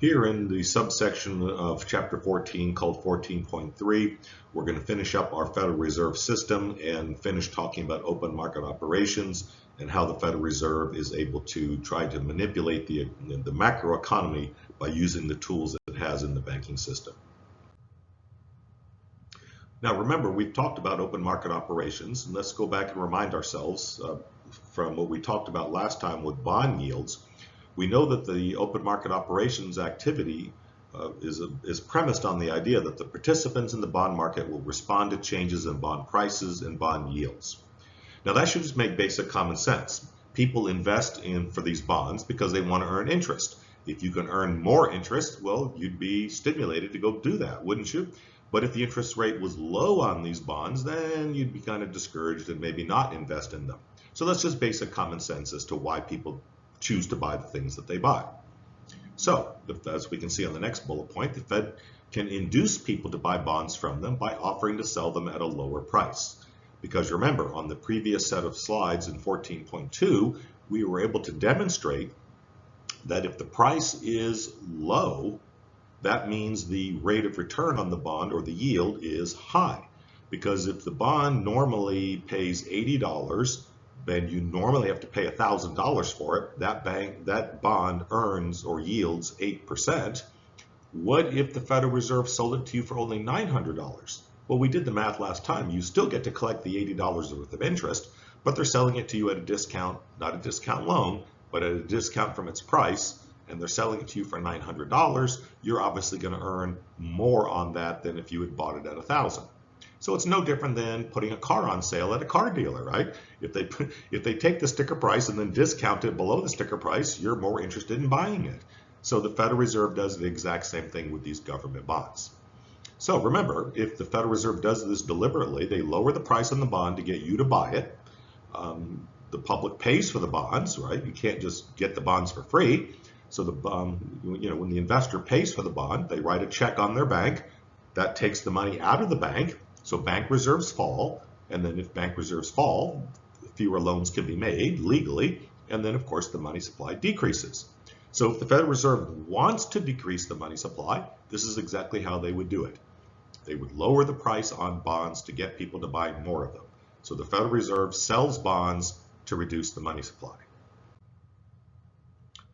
Here in the subsection of Chapter 14 called 14.3, we're going to finish up our Federal Reserve system and finish talking about open market operations and how the Federal Reserve is able to try to manipulate the macroeconomy by using the tools it has in the banking system. Now remember, we've talked about open market operations, and let's go back and remind ourselves from what we talked about last time with bond yields. We know that the open market operations activity is premised on the idea that the participants in the bond market will respond to changes in bond prices and bond yields. Now that should just make basic common sense. People invest for these bonds because they want to earn interest. If you can earn more interest, well, you'd be stimulated to go do that, wouldn't you? But if the interest rate was low on these bonds, then you'd be kind of discouraged and maybe not invest in them. So that's just basic common sense as to why people choose to buy the things that they buy. So, as we can see on the next bullet point, the Fed can induce people to buy bonds from them by offering to sell them at a lower price. Because remember, on the previous set of slides in 14.2, we were able to demonstrate that if the price is low, that means the rate of return on the bond or the yield is high. Because if the bond normally pays $80, then you normally have to pay $1,000 for it. That bond earns or yields 8%. What if the Federal Reserve sold it to you for only $900? Well, we did the math last time. You still get to collect the $80 worth of interest, but they're selling it to you at a discount, not a discount loan, but at a discount from its price, and they're selling it to you for $900. You're obviously going to earn more on that than if you had bought it at $1,000. So it's no different than putting a car on sale at a car dealer, right? If they take the sticker price and then discount it below the sticker price, you're more interested in buying it. So the Federal Reserve does the exact same thing with these government bonds. So remember, if the Federal Reserve does this deliberately, they lower the price on the bond to get you to buy it. The public pays for the bonds, right? You can't just get the bonds for free. So when the investor pays for the bond, they write a check on their bank. That takes the money out of the bank. So bank reserves fall, and then if bank reserves fall, fewer loans can be made legally, and then of course the money supply decreases. So if the Federal Reserve wants to decrease the money supply, this is exactly how they would do it. They would lower the price on bonds to get people to buy more of them. So the Federal Reserve sells bonds to reduce the money supply.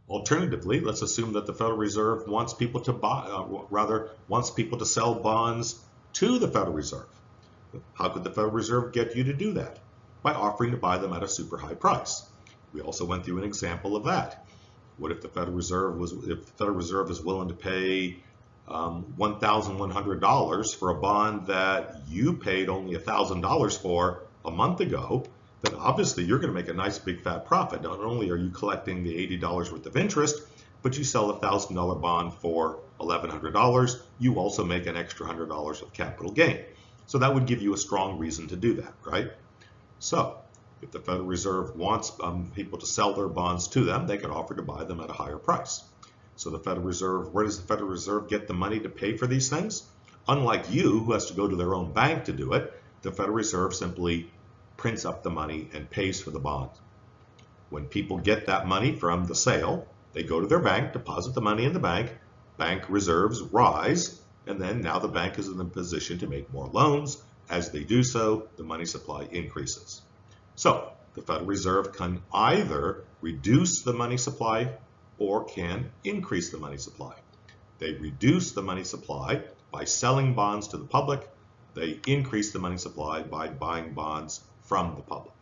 Alternatively, let's assume that the Federal Reserve wants people to wants people to sell bonds to the Federal Reserve. How could the Federal Reserve get you to do that? By offering to buy them at a super high price. We also went through an example of that. What if the Federal Reserve is willing to pay $1,100 for a bond that you paid only $1,000 for a month ago? Then obviously you're going to make a nice big fat profit. Not only are you collecting the $80 worth of interest, but you sell a $1,000 bond for $1,100, you also make an extra $100 of capital gain. So that would give you a strong reason to do that, right? So if the Federal Reserve wants people to sell their bonds to them, they can offer to buy them at a higher price. So the Federal Reserve, where does the Federal Reserve get the money to pay for these things? Unlike you, who has to go to their own bank to do it, the Federal Reserve simply prints up the money and pays for the bond. When people get that money from the sale, they go to their bank, deposit the money in the bank reserves rise, and then now the bank is in the position to make more loans. As they do so, the money supply increases. So the Federal Reserve can either reduce the money supply or can increase the money supply. They reduce the money supply by selling bonds to the public. They increase the money supply by buying bonds from the public.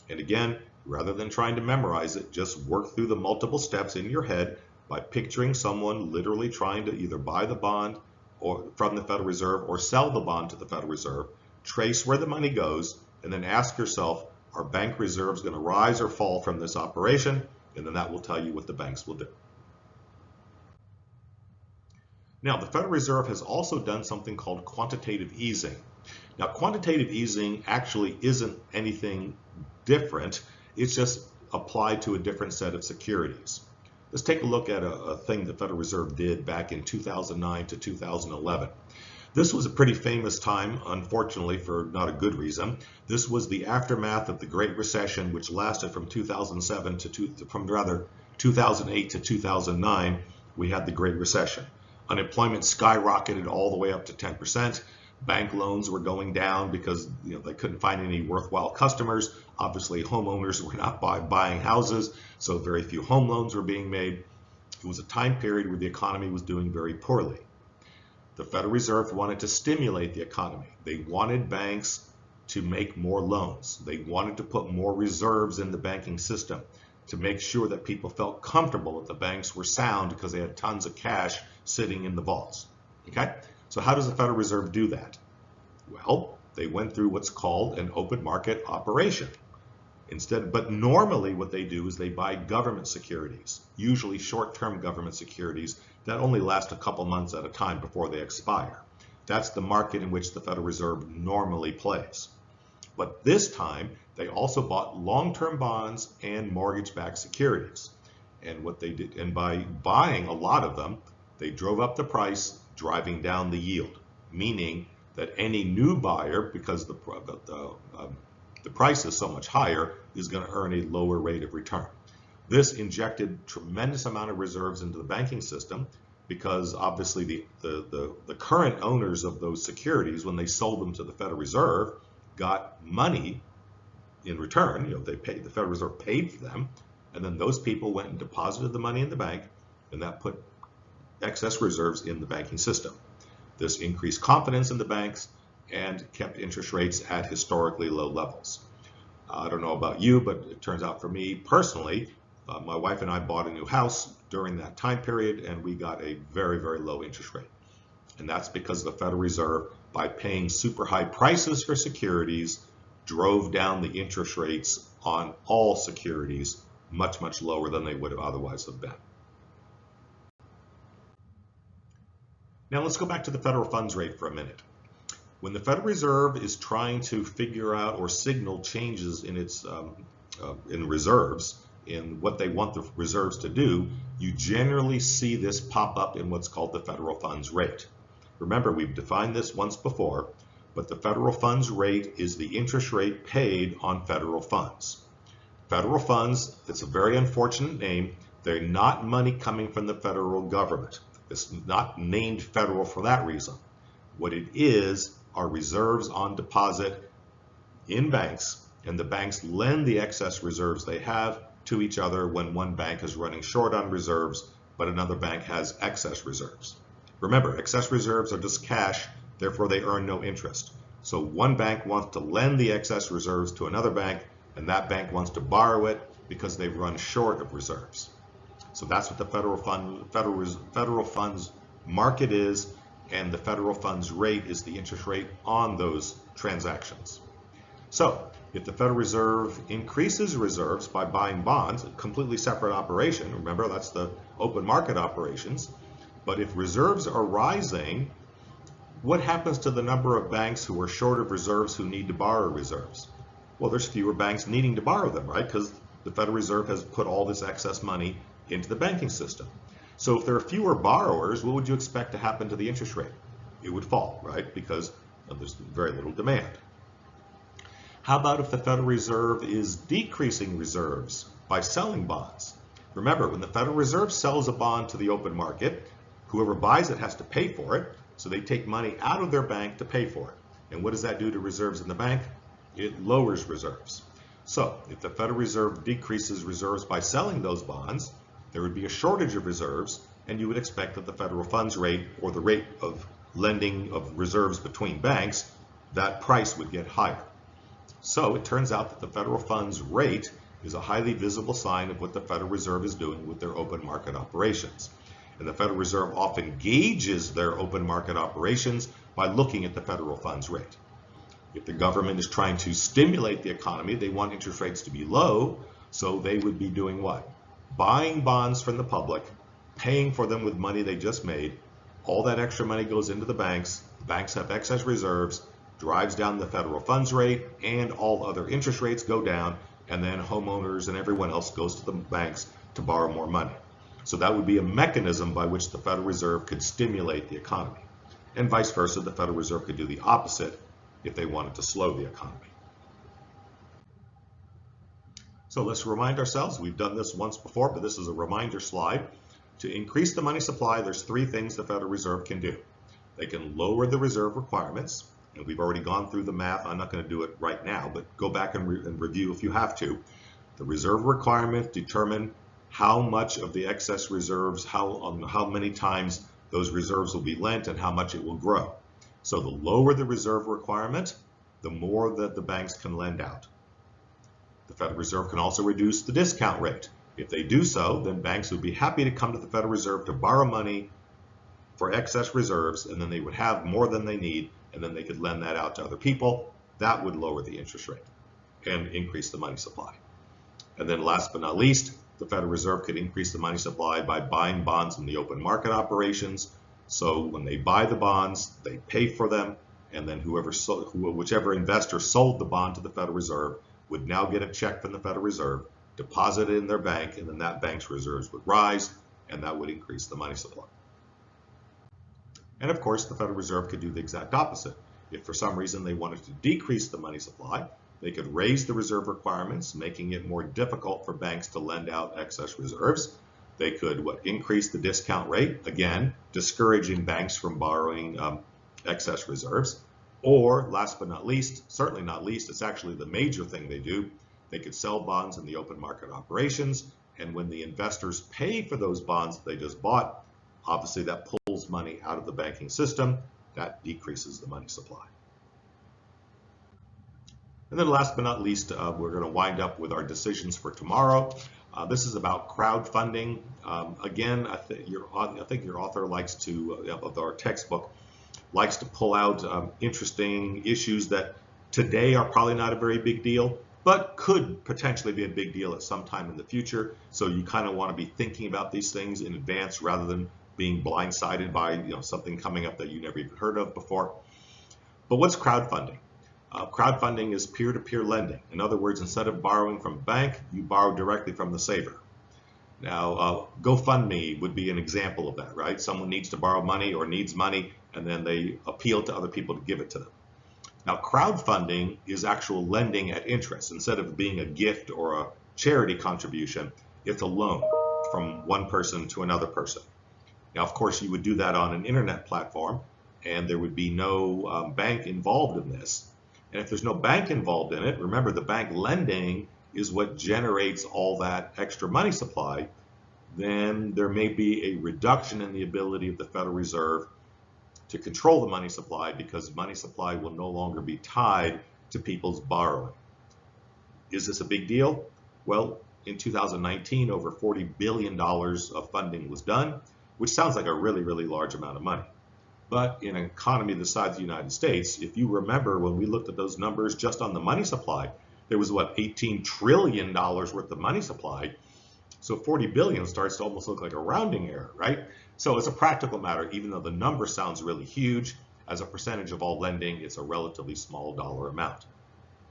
And again, rather than trying to memorize it, just work through the multiple steps in your head by picturing someone literally trying to either buy the bond or from the Federal Reserve or sell the bond to the Federal Reserve. Trace where the money goes, and then ask yourself, are bank reserves going to rise or fall from this operation? And then that will tell you what the banks will do. Now, the Federal Reserve has also done something called quantitative easing. Now, quantitative easing actually isn't anything different. It's just applied to a different set of securities. Let's take a look at a thing the Federal Reserve did back in 2009 to 2011. This was a pretty famous time, unfortunately, for not a good reason. This was the aftermath of the Great Recession, which lasted from 2008 to 2009, we had the Great Recession. Unemployment skyrocketed all the way up to 10%. Bank loans were going down because they couldn't find any worthwhile customers. Obviously, homeowners were not buying houses, so very few home loans were being made. It was a time period where the economy was doing very poorly. The Federal Reserve wanted to stimulate the economy. They wanted banks to make more loans. They wanted to put more reserves in the banking system to make sure that people felt comfortable that the banks were sound because they had tons of cash sitting in the vaults. Okay? So how does the Federal Reserve do that? Well, they went through what's called an open market operation. But normally what they do is they buy government securities, usually short-term government securities that only last a couple months at a time before they expire. That's the market in which the Federal Reserve normally plays. But this time, they also bought long-term bonds and mortgage-backed securities. And what they did, and by buying a lot of them, they drove up the price, driving down the yield, meaning that any new buyer, because the price is so much higher, is going to earn a lower rate of return. This injected tremendous amount of reserves into the banking system because obviously the current owners of those securities, when they sold them to the Federal Reserve, got money in return. The Federal Reserve paid for them, and then those people went and deposited the money in the bank, and that put excess reserves in the banking system. This increased confidence in the banks and kept interest rates at historically low levels. I don't know about you, but it turns out for me personally, my wife and I bought a new house during that time period, and we got a very, very low interest rate. And that's because the Federal Reserve, by paying super high prices for securities, drove down the interest rates on all securities much, much lower than they would have otherwise have been. Now let's go back to the federal funds rate for a minute. When the Federal Reserve is trying to figure out or signal changes in its in reserves, in what they want the reserves to do, you generally see this pop up in what's called the federal funds rate. Remember, we've defined this once before, but the federal funds rate is the interest rate paid on federal funds. Federal funds, it's a very unfortunate name. They're not money coming from the federal government. It's not named federal for that reason. What it is are reserves on deposit in banks, and the banks lend the excess reserves they have to each other when one bank is running short on reserves, but another bank has excess reserves. Remember, excess reserves are just cash, therefore they earn no interest. So one bank wants to lend the excess reserves to another bank, and that bank wants to borrow it because they've run short of reserves. So that's what the federal funds market is, and the federal funds rate is the interest rate on those transactions. So if the Federal Reserve increases reserves by buying bonds, a completely separate operation, remember that's the open market operations, but if reserves are rising, what happens to the number of banks who are short of reserves who need to borrow reserves? Well, there's fewer banks needing to borrow them, right? Because the Federal Reserve has put all this excess money into the banking system. So if there are fewer borrowers, what would you expect to happen to the interest rate? It would fall, right? Because there's very little demand. How about if the Federal Reserve is decreasing reserves by selling bonds? Remember, when the Federal Reserve sells a bond to the open market, whoever buys it has to pay for it, so they take money out of their bank to pay for it. And what does that do to reserves in the bank? It lowers reserves. So if the Federal Reserve decreases reserves by selling those bonds, there would be a shortage of reserves, and you would expect that the federal funds rate, or the rate of lending of reserves between banks, that price would get higher. So it turns out that the federal funds rate is a highly visible sign of what the Federal Reserve is doing with their open market operations. And the Federal Reserve often gauges their open market operations by looking at the federal funds rate. If the government is trying to stimulate the economy, they want interest rates to be low, so they would be doing what? Buying bonds from the public, paying for them with money they just made. All that extra money goes into the banks have excess reserves, drives down the federal funds rate, and all other interest rates go down, and then homeowners and everyone else goes to the banks to borrow more money. So that would be a mechanism by which the Federal Reserve could stimulate the economy. And vice versa, the Federal Reserve could do the opposite if they wanted to slow the economy. So let's remind ourselves, we've done this once before, but this is a reminder slide. To increase the money supply, there's three things the Federal Reserve can do. They can lower the reserve requirements, and we've already gone through the math. I'm not going to do it right now, but go back and review if you have to. The reserve requirements determine how much of the excess reserves, how many times those reserves will be lent and how much it will grow. So the lower the reserve requirement, the more that the banks can lend out. The Federal Reserve can also reduce the discount rate. If they do so, then banks would be happy to come to the Federal Reserve to borrow money for excess reserves, and then they would have more than they need, and then they could lend that out to other people. That would lower the interest rate and increase the money supply. And then last but not least, the Federal Reserve could increase the money supply by buying bonds in the open market operations. So when they buy the bonds, they pay for them, and then whichever investor sold the bond to the Federal Reserve would now get a check from the Federal Reserve, deposit it in their bank, and then that bank's reserves would rise, and that would increase the money supply. And of course, the Federal Reserve could do the exact opposite. If for some reason they wanted to decrease the money supply, they could raise the reserve requirements, making it more difficult for banks to lend out excess reserves. They could increase the discount rate, again, discouraging banks from borrowing excess reserves. Or last but not least, certainly not least, it's actually the major thing they do. They could sell bonds in the open market operations, and when the investors pay for those bonds that they just bought, obviously that pulls money out of the banking system. That decreases the money supply. And then last but not least, we're going to wind up with our decisions for tomorrow. This is about crowdfunding. Again, I think your author likes to, of our textbook, likes to pull out interesting issues that today are probably not a very big deal, but could potentially be a big deal at some time in the future. So you kind of want to be thinking about these things in advance rather than being blindsided by something coming up that you never even heard of before. But what's crowdfunding? Crowdfunding is peer-to-peer lending. In other words, instead of borrowing from a bank, you borrow directly from the saver. Now, GoFundMe would be an example of that, right? Someone needs to borrow money or needs money, and then they appeal to other people to give it to them. Now, crowdfunding is actual lending at interest. Instead of being a gift or a charity contribution, it's a loan from one person to another person. Now, of course, you would do that on an internet platform, and there would be no bank involved in this. And if there's no bank involved in it, remember the bank lending is what generates all that extra money supply, then there may be a reduction in the ability of the Federal Reserve to control the money supply because money supply will no longer be tied to people's borrowing. Is this a big deal? Well, in 2019, over $40 billion of funding was done, which sounds like a really, really large amount of money. But in an economy the size of the United States, if you remember when we looked at those numbers just on the money supply, there was $18 trillion worth of money supply. So 40 billion starts to almost look like a rounding error, right? So it's a practical matter, even though the number sounds really huge, as a percentage of all lending, it's a relatively small dollar amount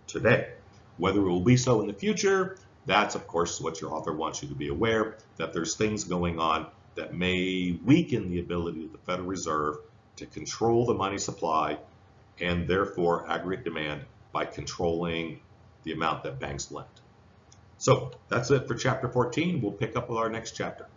today. Whether it will be so in the future, that's of course what your author wants you to be aware, that there's things going on that may weaken the ability of the Federal Reserve to control the money supply and therefore aggregate demand by controlling the amount that banks lend. So that's it for chapter 14. We'll pick up with our next chapter.